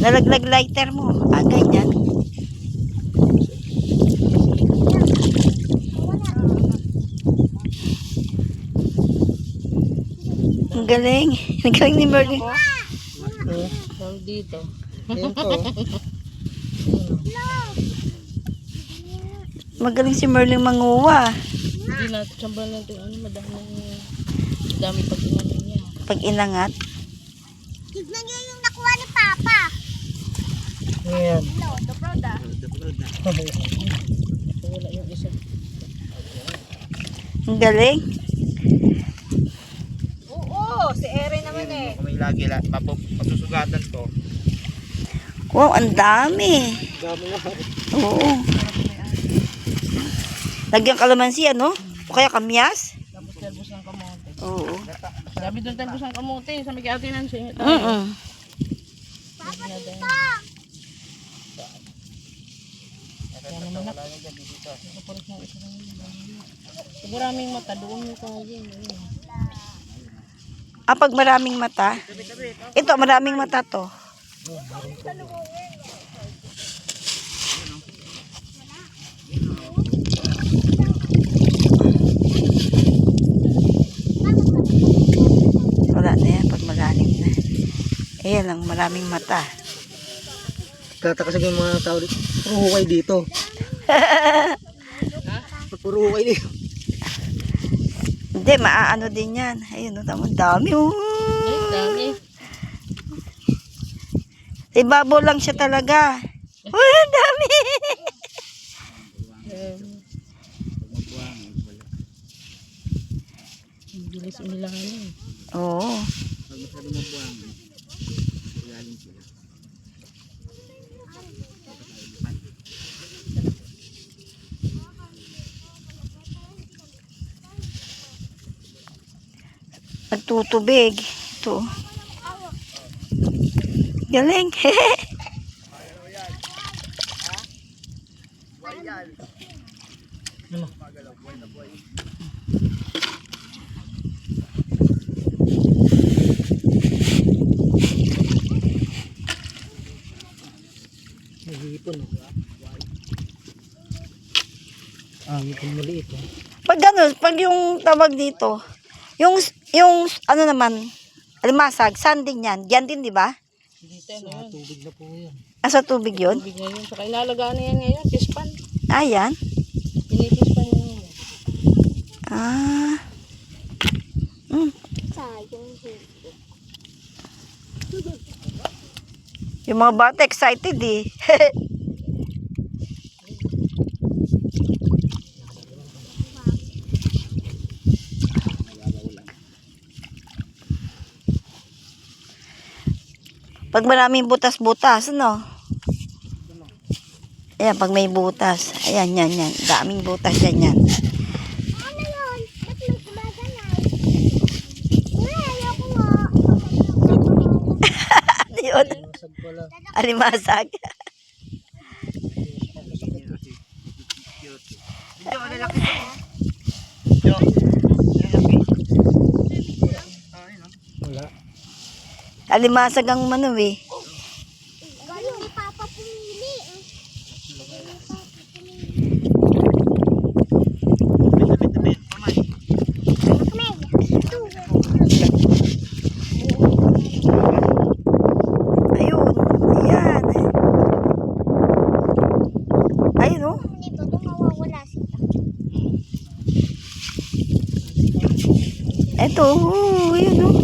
Nalaglag lighter mo. Ah, ganyan. Ang galing. Ang galing ni Merlin. Tawag dito. Magaling si Merlin manguha. Hindi natin sambal natin madami pag inano niya. Pag inangat. Tignan niyo yung nakuha ni Papa. Ayan. No, the broda. Wala yung isa. Ang galing. Oo, si Ere naman eh. Kung may lagi masusugatan to. Wow, ang dami. Dami na. Oo. Lagyan kalamansi, ano? O kaya kamyas? Tapos talbos ng kamote. Oo. Sabi doon talbos ng kamote. Sa may kati ng singit. Papa, dito. Maraming mata. Doon yung kaya. Ah, pag maraming mata. Ito, maraming mata to. Wala na yan pag malalim na. Ayan lang, maraming mata. Tataka sa mga tao dito. Puro hukay dito. Puro hukay dito. Hindi, maaano din yan. Ayun, ang dami. Dami. Ibabaw lang siya talaga. Uy, ang dami. Bilis umilangan. Oo. Pag masyado mabuang, ilalim sila. Nagtutubig. Ito. Galing. Nahihipon. Hipon maliit. Pag gano'n, pag yung tawag dito, yung ano naman, alimasag, sanding yan. Yan din, di ba? Dito na yun. Tubig na po yan. Nasa tubig yun? Tubig ngayon. Saka inalagaan na yan ngayon. Pispan. Ah, yan. Pinipispan niya ngayon. Ah. Yung mga bata excited eh. Pag maraming butas-butas, ano? Ayan, pag may butas. Ayan, yan. Daming butas yan. Ano yun? Ba't may gumaganay? Uy, ayoko nga. Ano yun? Masag pala. Alimasag. Ito, ano laki to? Ito. Wala. Alimasag ang mano eh. Galing ni Papa pumili. Tapit. Pamay. Ayun. Ayan. Ayun oh. Dito, doon mawawala sila. Eto. Oh, ayun oh.